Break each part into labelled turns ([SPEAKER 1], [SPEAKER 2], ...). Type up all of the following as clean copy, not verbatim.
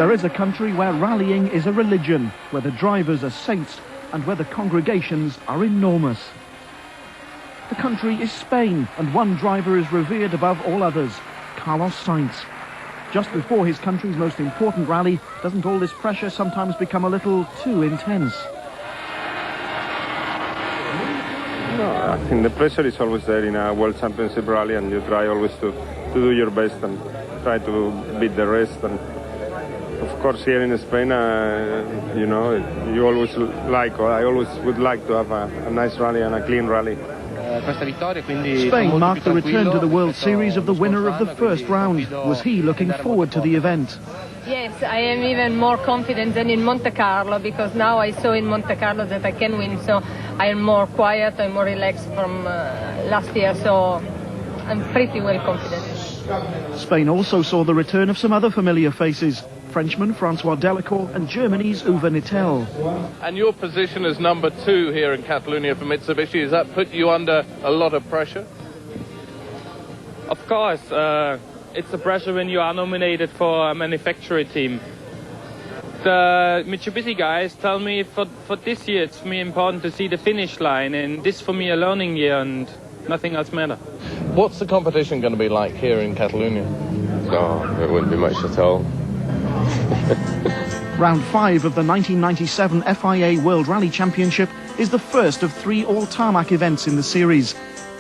[SPEAKER 1] There is a country where rallying is a religion, where the drivers are saints and where the congregations are enormous. The country is Spain, and one driver is revered above all others, Carlos Sainz. Just before his country's most important rally, doesn't all this pressure sometimes become a little too intense?
[SPEAKER 2] No, I think the pressure is always there in a World Championship rally, and you try always to do your best and try to beat the rest. And of course, here in Spain, you know, you always like, or I always would like to have a nice rally and a clean rally.
[SPEAKER 1] Spain marked the return to the World Series of the winner of the first round. Was he looking forward to the event?
[SPEAKER 3] Yes, I am even more confident than in Monte Carlo, because now I saw in Monte Carlo that I can win, so I am more quiet, I'm more relaxed from last year, so I'm pretty well confident.
[SPEAKER 1] Spain also saw the return of some other familiar faces. Frenchman Francois Delacour and Germany's Uwe Nittel.
[SPEAKER 4] And your position as number 2 here in Catalunya for Mitsubishi, has that put you under a lot of pressure?
[SPEAKER 5] Of course, it's a pressure when you are nominated for a manufacturer team. The Mitsubishi guys tell me for this year it's for me important to see the finish line, and this for me a learning year and nothing else matters.
[SPEAKER 4] What's the competition going to be like here in Catalunya?
[SPEAKER 2] No, it wouldn't be much at all.
[SPEAKER 1] Round 5 of the 1997 FIA World Rally Championship is the first of 3 all-tarmac events in the series.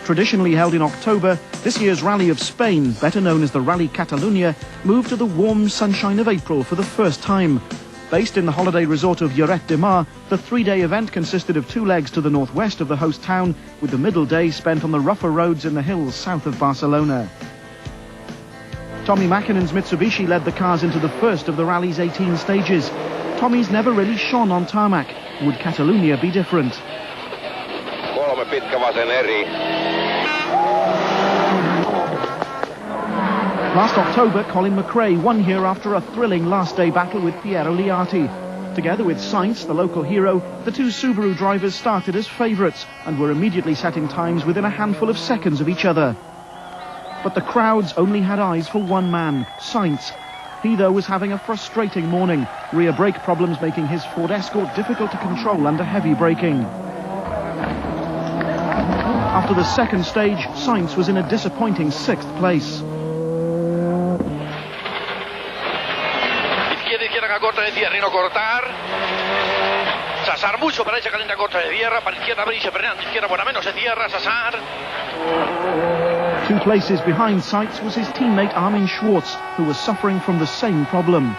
[SPEAKER 1] Traditionally held in October, this year's Rally of Spain, better known as the Rally Catalunya, moved to the warm sunshine of April for the first time. Based in the holiday resort of Lloret de Mar, the 3-day event consisted of 2 legs to the northwest of the host town, with the middle day spent on the rougher roads in the hills south of Barcelona. Tommy Mackinnon's Mitsubishi led the cars into the first of the rally's 18 stages. Tommy's never really shone on tarmac. Would Catalunya be different? Last October, Colin McRae won here after a thrilling last-day battle with Piero Liati. Together with Sainz, the local hero, the 2 Subaru drivers started as favourites and were immediately setting times within a handful of seconds of each other. But the crowds only had eyes for one man, Sainz. He, though, was having a frustrating morning, rear brake problems making his Ford Escort difficult to control under heavy braking. After the second stage, Sainz was in a disappointing 6th place.
[SPEAKER 6] Izquierda corta de tierra y no cortar. Sasar mucho para esa calenta corta de tierra. Para izquierda abrirse, frenando izquierda por menos se cierra. Sasar.
[SPEAKER 1] 2 places behind Sainz was his teammate Armin Schwartz, who was suffering from the same problem.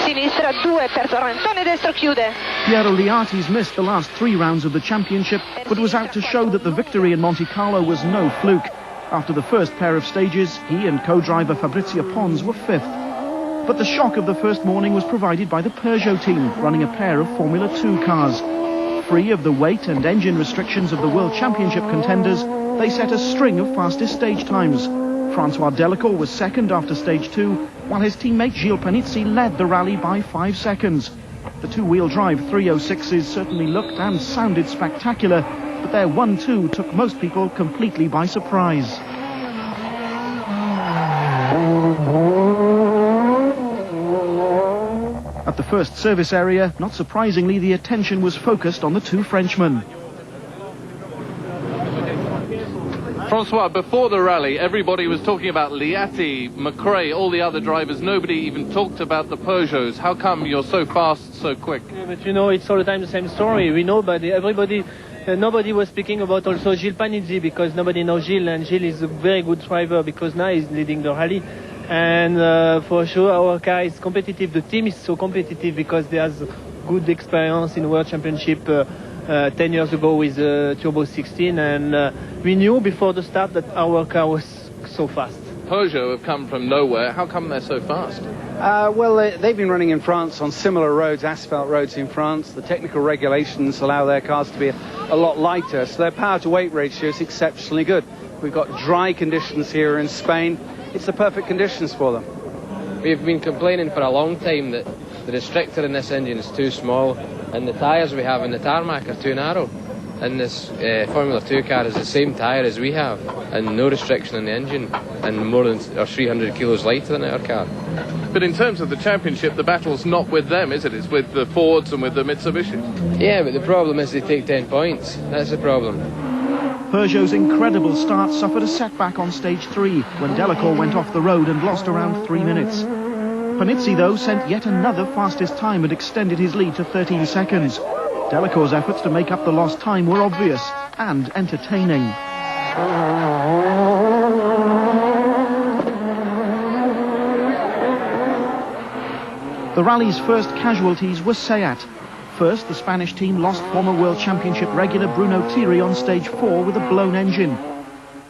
[SPEAKER 7] Sinistra 2 per Torrentone, destro chiude.
[SPEAKER 1] Piero Liati's missed the last 3 rounds of the championship, but was out to show that the victory in Monte Carlo was no fluke. After the first pair of stages, he and co-driver Fabrizio Pons were 5th. But the shock of the first morning was provided by the Peugeot team, running a pair of Formula 2 cars. Free of the weight and engine restrictions of the World Championship contenders, they set a string of fastest stage times. Francois Delacour was 2nd after stage 2, while his teammate Gilles Panizzi led the rally by 5 seconds. The 2-wheel drive 306s certainly looked and sounded spectacular, but their 1-2 took most people completely by surprise. At the first service area, not surprisingly, the attention was focused on the 2 Frenchmen.
[SPEAKER 4] Francois, before the rally, everybody was talking about Liati, McRae, all the other drivers. Nobody even talked about the Peugeots. How come you're so fast, so quick?
[SPEAKER 5] Yeah, but you know, it's all the time the same story. We know, but nobody was speaking about also Gilles Panizzi, because nobody knows Gilles, and Gilles is a very good driver because now he's leading the rally. And for sure our car is competitive. The team is so competitive because they have good experience in World Championship 10 years ago with Turbo 16, and we knew before the start that our car was so fast.
[SPEAKER 4] Peugeot have come from nowhere. How come they're so fast?
[SPEAKER 8] Well, they've been running in France on similar roads, asphalt roads in France. The technical regulations allow their cars to be a lot lighter, so their power-to-weight ratio is exceptionally good. We've got dry conditions here in Spain. It's the perfect conditions for them.
[SPEAKER 9] We've been complaining for a long time that the restrictor in this engine is too small and the tyres we have in the tarmac are too narrow. in this Formula 2 car is the same tyre as we have, and no restriction on the engine, and more than 300 kilos lighter than our car.
[SPEAKER 4] But in terms of the championship, the battle's not with them, is it? It's with the Fords and with the Mitsubishi.
[SPEAKER 9] Yeah, but the problem is they take 10 points. That's the problem.
[SPEAKER 1] Peugeot's incredible start suffered a setback on stage 3 when Delacour went off the road and lost around 3 minutes. Panizzi, though, sent yet another fastest time and extended his lead to 13 seconds. Delacour's efforts to make up the lost time were obvious and entertaining. The rally's first casualties were Seat. First, the Spanish team lost former World Championship regular Bruno Thierry on stage 4 with a blown engine.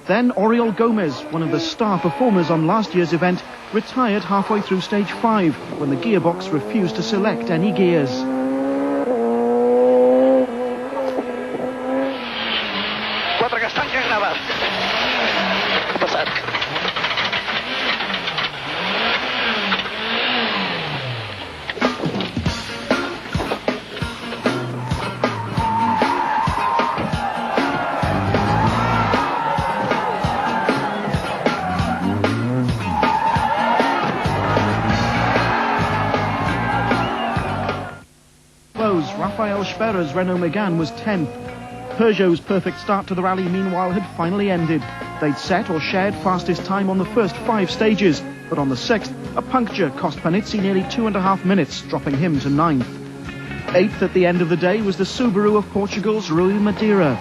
[SPEAKER 1] Then Oriol Gomez, one of the star performers on last year's event, retired halfway through stage 5 when the gearbox refused to select any gears. Rafael Sperer's Renault Megane was 10th. Peugeot's perfect start to the rally, meanwhile, had finally ended. They'd set or shared fastest time on the first 5 stages, but on the 6th, a puncture cost Panizzi nearly 2.5 minutes, dropping him to 9th. 8th at the end of the day was the Subaru of Portugal's Rui Madeira.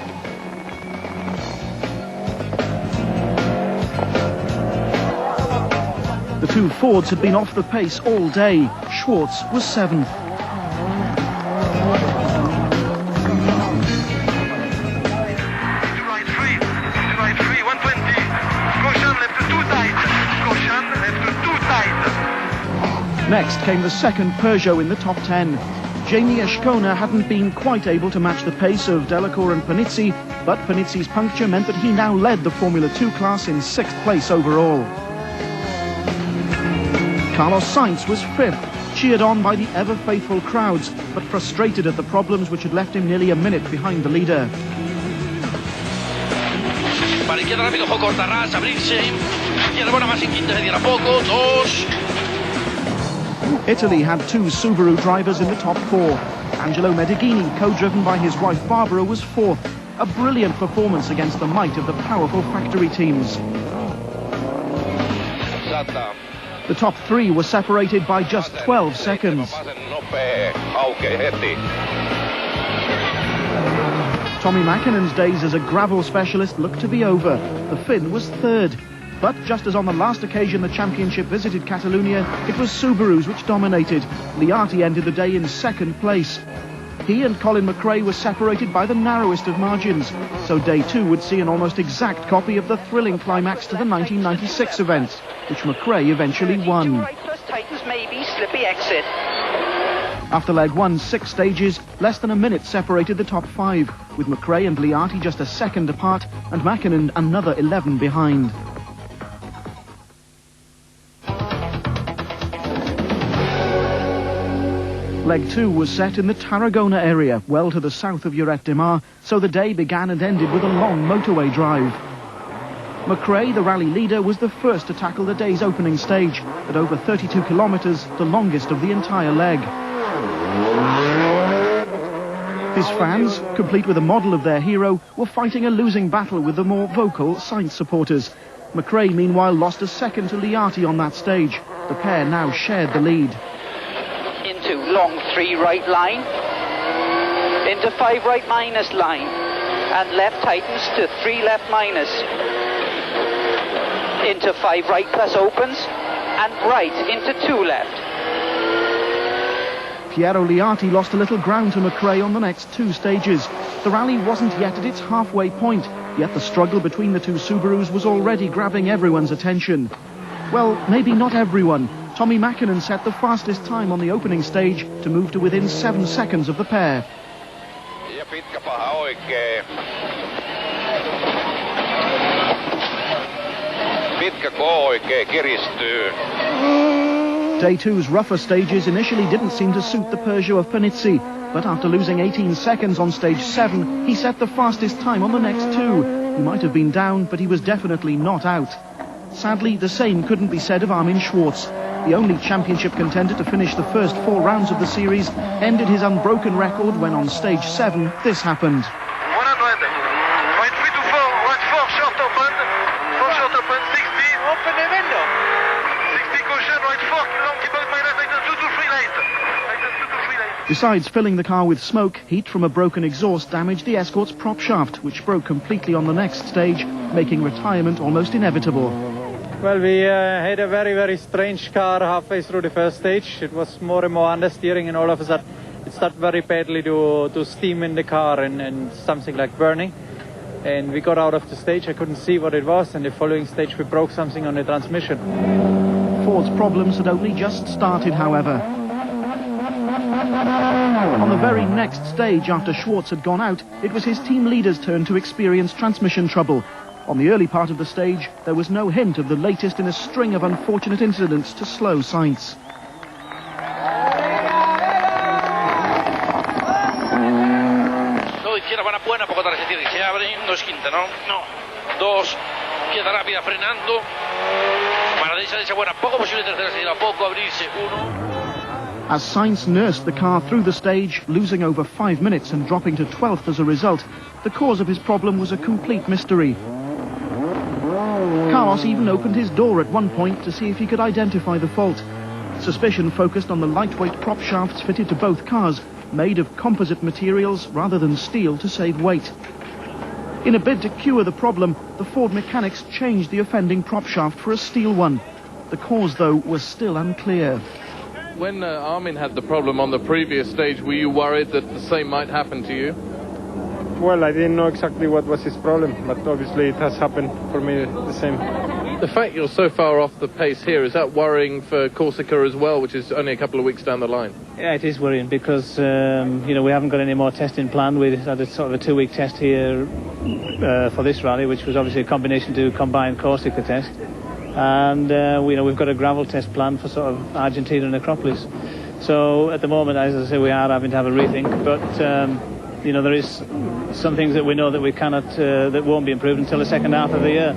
[SPEAKER 1] The two Fords had been off the pace all day. Schwartz was 7th. Next came the second Peugeot in the top 10. Jamie Eshkona hadn't been quite able to match the pace of Delacour and Panizzi, but Panizzi's puncture meant that he now led the Formula 2 class in 6th place overall. Carlos Sainz was 5th, cheered on by the ever-faithful crowds, but frustrated at the problems which had left him nearly a minute behind the leader. Italy had 2 Subaru drivers in the top 4. Angelo Medeghini, co-driven by his wife Barbara, was 4th. A brilliant performance against the might of the powerful factory teams. The top 3 were separated by just 12 seconds. Tommy Mäkinen's days as a gravel specialist looked to be over. The Finn was 3rd. But just as on the last occasion the championship visited Catalunya, it was Subarus which dominated. Liati ended the day in 2nd place. He and Colin McRae were separated by the narrowest of margins, so day 2 would see an almost exact copy of the thrilling climax to the 1996 event, which McRae eventually won. After leg 1, 6 stages, less than a minute separated the top 5, with McRae and Liati just a second apart, and Mäkinen another 11 behind. Leg 2 was set in the Tarragona area, well to the south of Lloret de Mar, so the day began and ended with a long motorway drive. McRae, the rally leader, was the first to tackle the day's opening stage, at over 32 kilometres, the longest of the entire leg. His fans, complete with a model of their hero, were fighting a losing battle with the more vocal Sainz supporters. McRae, meanwhile, lost a second to Liati on that stage. The pair now shared the lead.
[SPEAKER 10] Into long 3 right line, into 5 right minus line, and left tightens to 3 left minus, into 5 right plus opens, and right into 2 left.
[SPEAKER 1] Piero Liati lost a little ground to McRae on the next 2 stages. The rally wasn't yet at its halfway point, yet the struggle between the 2 Subarus was already grabbing everyone's attention. Well, maybe not everyone. Tommy Mäkinen set the fastest time on the opening stage to move to within 7 seconds of the pair. Day 2's rougher stages initially didn't seem to suit the Peugeot of Panizzi, but after losing 18 seconds on stage 7, he set the fastest time on the next two. He might have been down, but he was definitely not out. Sadly, the same couldn't be said of Armin Schwarz. The only championship contender to finish the first 4 rounds of the series ended his unbroken record when on stage 7 this happened.
[SPEAKER 6] 60 caution, right 4, long keep out minus, like the 223 light. Like the 223 light.
[SPEAKER 1] Besides filling the car with smoke, heat from a broken exhaust damaged the Escort's prop shaft, which broke completely on the next stage, making retirement almost inevitable.
[SPEAKER 11] Well, we had a very, very strange car halfway through the first stage. It was more and more understeering, and all of a sudden it started very badly to steam in the car and something like burning. And we got out of the stage. I couldn't see what it was, and the following stage we broke something on the transmission.
[SPEAKER 1] Ford's problems had only just started, however. On the very next stage after Schwarz had gone out, it was his team leader's turn to experience transmission trouble. On the early part of the stage, there was no hint of the latest in a string of unfortunate incidents to slow Sainz.
[SPEAKER 6] Izquierda buena, poco tarjeta y se abre, no es quinta, ¿no? No. 2, izquierda rápida frenando. Para derecha buena, poco posible tercera salida, poco abrirse, 1.
[SPEAKER 1] As Sainz nursed the car through the stage, losing over 5 minutes and dropping to 12th as a result, the cause of his problem was a complete mystery. Carlos even opened his door at one point to see if he could identify the fault. Suspicion focused on the lightweight prop shafts fitted to both cars, made of composite materials rather than steel to save weight. In a bid to cure the problem, the Ford mechanics changed the offending prop shaft for a steel one. The cause, though, was still unclear.
[SPEAKER 4] When Armin had the problem on the previous stage, were you worried that the same might happen to you?
[SPEAKER 2] Well, I didn't know exactly what was his problem, but obviously it has happened for me the same.
[SPEAKER 4] The fact you're so far off the pace here, is that worrying for Corsica as well, which is only a couple of weeks down the line?
[SPEAKER 5] Yeah, it is worrying because, we haven't got any more testing planned. We had a sort of a 2-week test here for this rally, which was obviously a combination to combined Corsica test. And, we've got a gravel test planned for sort of Argentina and Acropolis. So at the moment, as I say, we are having to have a rethink, but, there is some things that we know that we cannot, that won't be improved until the second half of the year.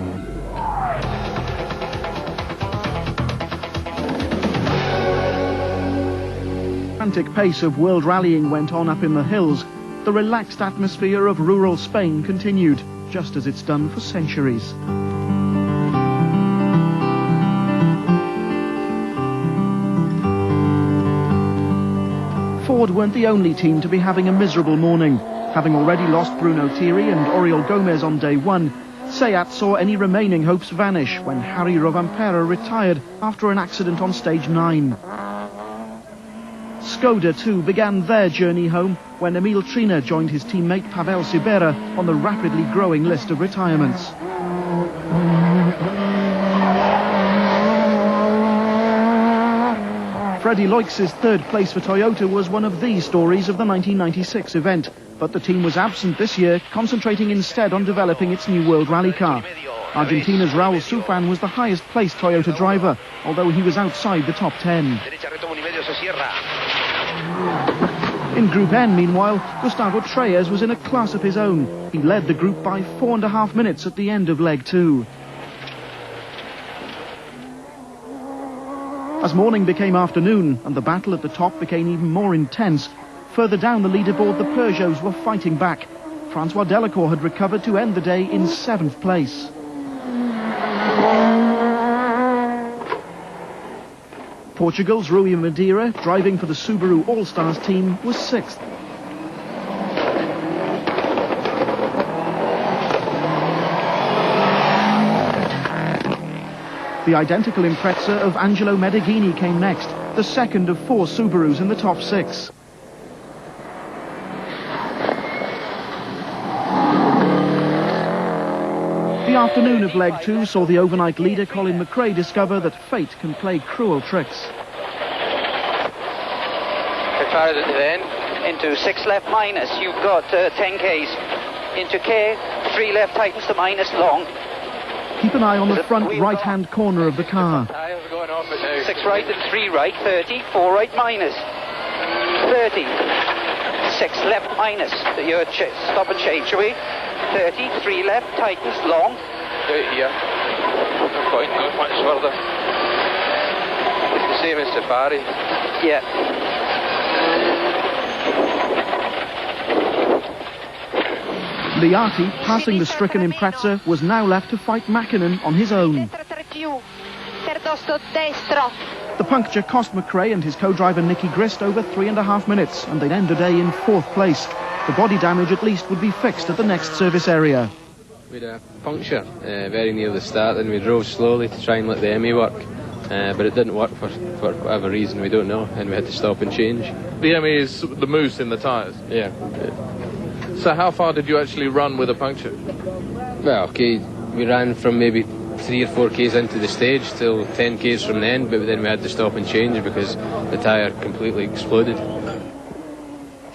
[SPEAKER 1] The frantic pace of world rallying went on up in the hills. The relaxed atmosphere of rural Spain continued, just as it's done for centuries. Ford weren't the only team to be having a miserable morning. Having already lost Bruno Thierry and Oriol Gomez on day 1, Seat saw any remaining hopes vanish when Harry Rovanpera retired after an accident on stage 9. Skoda too began their journey home when Emil Trina joined his teammate Pavel Sibera on the rapidly growing list of retirements. Freddie Loix's third place for Toyota was one of the stories of the 1996 event, but the team was absent this year, concentrating instead on developing its new World Rally car. Argentina's Raul Sufan was the highest placed Toyota driver, although he was outside the top 10. In Group N, meanwhile, Gustavo Treyes was in a class of his own. He led the group by 4.5 minutes at the end of leg 2. As morning became afternoon and the battle at the top became even more intense, further down the leaderboard the Peugeots were fighting back. Francois Delacour had recovered to end the day in 7th place. Portugal's Rui Madeira, driving for the Subaru All-Stars team, was 6th. The identical Impreza of Angelo Medeghini came next, the second of 4 Subarus in the top 6. The afternoon of leg 2 saw the overnight leader Colin McRae discover that fate can play cruel tricks.
[SPEAKER 10] Then into 6 left minus, you've got 10 Ks. Into K, 3 left tightens to minus long.
[SPEAKER 1] Keep an eye on the front right-hand corner of the car.
[SPEAKER 10] 6 right and 3 right, 30, 4 right minus, 30, 6 left minus, your stop and change, shall we? 30, 3 left, tightens, long.
[SPEAKER 9] Yeah. Quite good, much further. It's the same as Safari.
[SPEAKER 10] Yeah.
[SPEAKER 1] Liati, passing the stricken Impreza, was now left to fight Mäkinen on his own. The puncture cost McRae and his co-driver Nicky Grist over 3.5 minutes, and they'd end the day in 4th place. The body damage at least would be fixed at the next service area.
[SPEAKER 9] We had a puncture very near the start, and we drove slowly to try and let the ME work. But it didn't work for whatever reason, we don't know, and we had to stop and change.
[SPEAKER 4] The ME is the mousse in the tyres?
[SPEAKER 9] Yeah.
[SPEAKER 4] So how far did you actually run with a puncture?
[SPEAKER 9] Well, okay, we ran from maybe 3 or 4 k's into the stage till 10 k's from the end, but then we had to stop and change because the tyre completely exploded.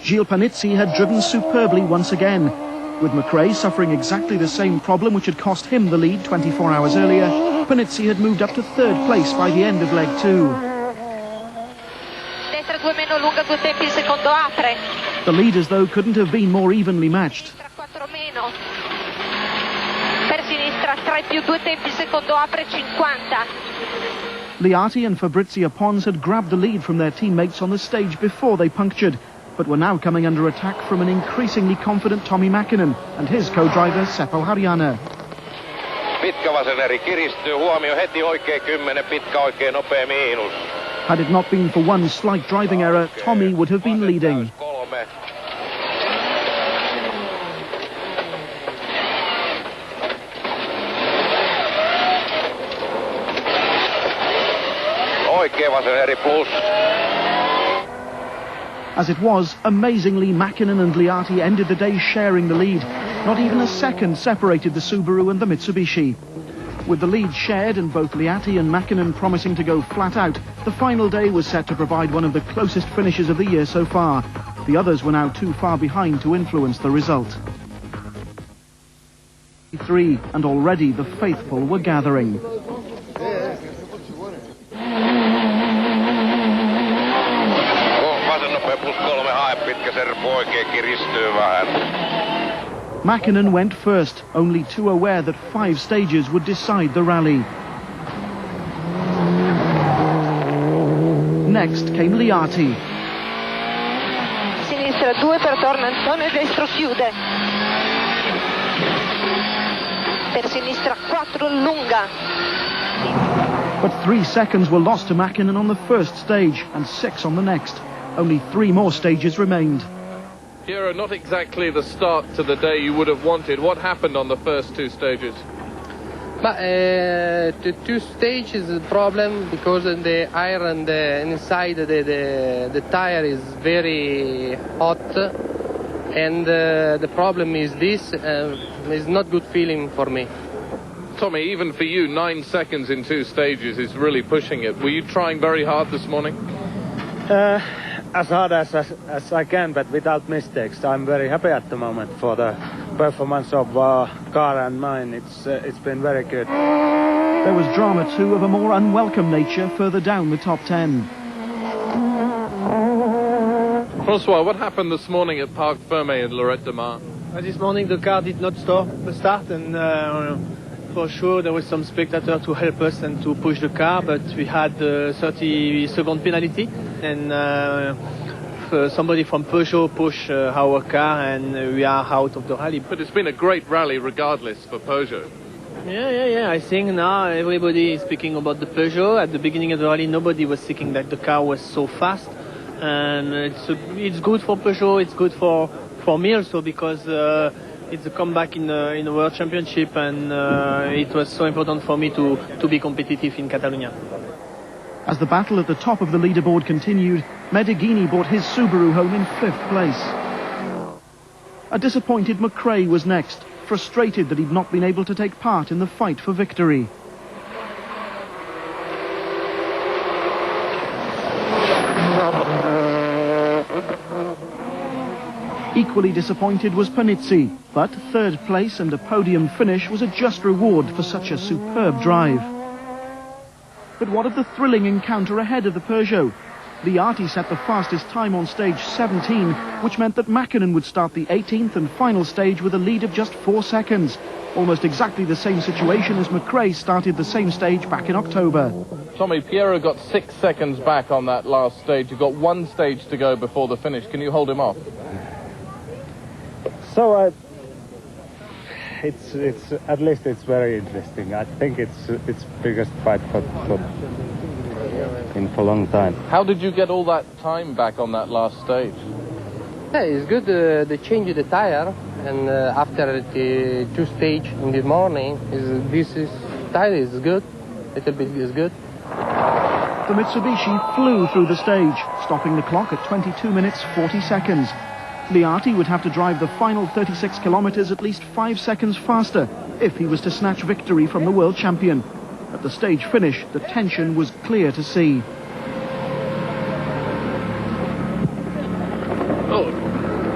[SPEAKER 1] Gilles Panizzi had driven superbly once again. With McRae suffering exactly the same problem which had cost him the lead 24 hours earlier, Panizzi had moved up to 3rd place by the end of leg 2. The leaders, though, couldn't have been more evenly matched. Liati and Fabrizio Pons had grabbed the lead from their teammates on the stage before they punctured, but were now coming under attack from an increasingly confident Tommi Mäkinen and his co-driver Seppo Harjanne.
[SPEAKER 12] Pitkä vasen eri kiristyy, huomio heti oikea 10, pitkä oikea nopea miinus.
[SPEAKER 1] Had it not been for one slight driving error, Tommi would have been leading.
[SPEAKER 12] Oikea vasen eri plus.
[SPEAKER 1] As it was, amazingly, Mäkinen and Liati ended the day sharing the lead. Not even a second separated the Subaru and the Mitsubishi. With the lead shared and both Liati and Mäkinen promising to go flat out, the final day was set to provide one of the closest finishes of the year so far. The others were now too far behind to influence the result. 3, and already the faithful were gathering. Mäkinen went first, only too aware that 5 stages would decide the rally. Next came Liati.
[SPEAKER 7] Sinistra 2 per Tornantone, destro chiude. Per sinistra 4 lunga.
[SPEAKER 1] But 3 seconds were lost to Mäkinen on the first stage and 6 on the next. Only 3 more stages remained.
[SPEAKER 4] Piero, not exactly the start to the day you would have wanted. What happened on the first 2 stages?
[SPEAKER 9] But the 2 stages is a problem because the iron inside the tire is very hot, and the problem is this is not good feeling for me.
[SPEAKER 4] Tommy, even for you, 9 seconds in 2 stages is really pushing it. Were you trying very hard this morning?
[SPEAKER 11] As hard as I can, but without mistakes. I'm very happy at the moment for the performance of car and mine. It's been very good.
[SPEAKER 1] There was drama too of a more unwelcome nature further down the top 10.
[SPEAKER 4] Francois, what happened this morning at Parc Fermé in Lorette de Mar?
[SPEAKER 5] This morning the car did not start, and for sure there was some spectator to help us and to push the car, but we had a 30-second penalty, and somebody from Peugeot pushed our car, and we are out of the rally.
[SPEAKER 4] But it's been a great rally regardless for Peugeot.
[SPEAKER 5] Yeah. I think now everybody is speaking about the Peugeot. At the beginning of the rally, nobody was thinking that the car was so fast, and it's good for Peugeot. It's good for me also, because it's a comeback in the World Championship, and it was so important for me to be competitive in Catalunya.
[SPEAKER 1] As the battle at the top of the leaderboard continued, Medeghini brought his Subaru home in 5th place. A disappointed McRae was next, frustrated that he'd not been able to take part in the fight for victory. Equally disappointed was Panizzi, but third place and a podium finish was a just reward for such a superb drive. But what of the thrilling encounter ahead of the Peugeot? Liati set the fastest time on stage 17, which meant that Mäkinen would start the 18th and final stage with a lead of just 4 seconds. Almost exactly the same situation as McRae started the same stage back in October.
[SPEAKER 4] Tommy, Piero got 6 seconds back on that last stage. You've got 1 stage to go before the finish. Can you hold him off?
[SPEAKER 13] So it's at least it's very interesting. I think it's biggest fight for a long time.
[SPEAKER 4] How did you get all that time back on that last stage?
[SPEAKER 9] Yeah, it's good. They changed the tire, and after the 2 stage in the morning, this tire is good. Little bit is good.
[SPEAKER 1] The Mitsubishi flew through the stage, stopping the clock at 22 minutes 40 seconds. Liati would have to drive the final 36 kilometers at least 5 seconds faster if he was to snatch victory from the world champion. At the stage finish, the tension was clear to see.
[SPEAKER 4] Oh,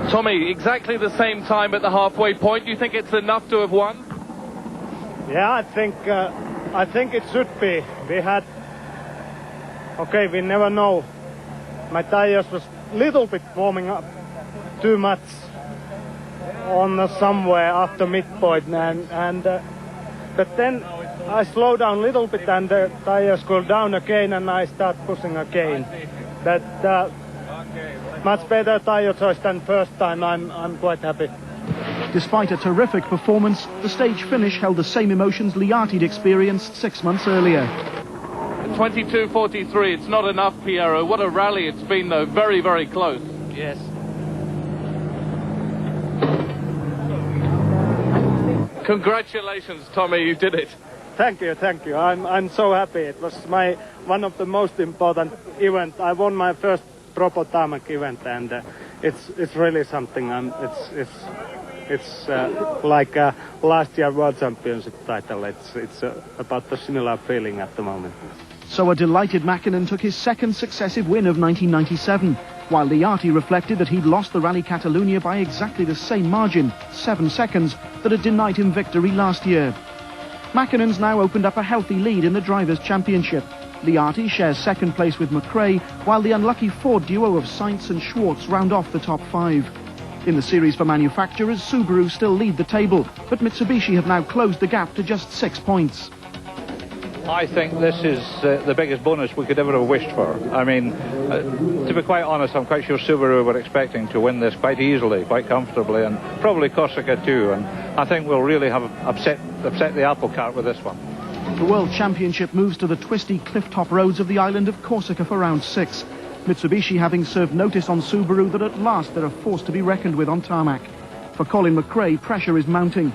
[SPEAKER 4] Tommy, exactly the same time at the halfway point. Do you think it's enough to have won?
[SPEAKER 13] Yeah, I think it should be. We never know. My tires was little bit warming up too much on somewhere after midpoint, but then I slow down a little bit and the tires cool down again and I start pushing again. That much better tire choice than first time. I'm quite happy.
[SPEAKER 1] Despite a terrific performance, the stage finish held the same emotions Liati'd experienced 6 months earlier.
[SPEAKER 4] 22:43, it's not enough, Piero. What a rally it's been, though. Very, very close.
[SPEAKER 9] Yes.
[SPEAKER 4] Congratulations, Tommy, you did it.
[SPEAKER 13] Thank you. I'm so happy. It was one of the most important events. I won my first Propo Tarmac event, and it's really something. It's like last year World Championship title. It's about the similar feeling at the moment.
[SPEAKER 1] So a delighted Mäkinen took his second successive win of 1997, while Liati reflected that he'd lost the Rally Catalunya by exactly the same margin, 7 seconds, that had denied him victory last year. Mäkinen's now opened up a healthy lead in the Drivers' Championship. Liati shares second place with McRae, while the unlucky Ford duo of Sainz and Schwartz round off the top 5. In the series for manufacturers, Subaru still lead the table, but Mitsubishi have now closed the gap to just 6 points.
[SPEAKER 14] I think this is the biggest bonus we could ever have wished for. I mean, to be quite honest, I'm quite sure Subaru were expecting to win this quite easily, quite comfortably, and probably Corsica too. And I think we'll really have upset the apple cart with this one.
[SPEAKER 1] The World Championship moves to the twisty cliff-top roads of the island of Corsica for round 6. Mitsubishi having served notice on Subaru that at last they're a force to be reckoned with on tarmac. For Colin McRae, pressure is mounting.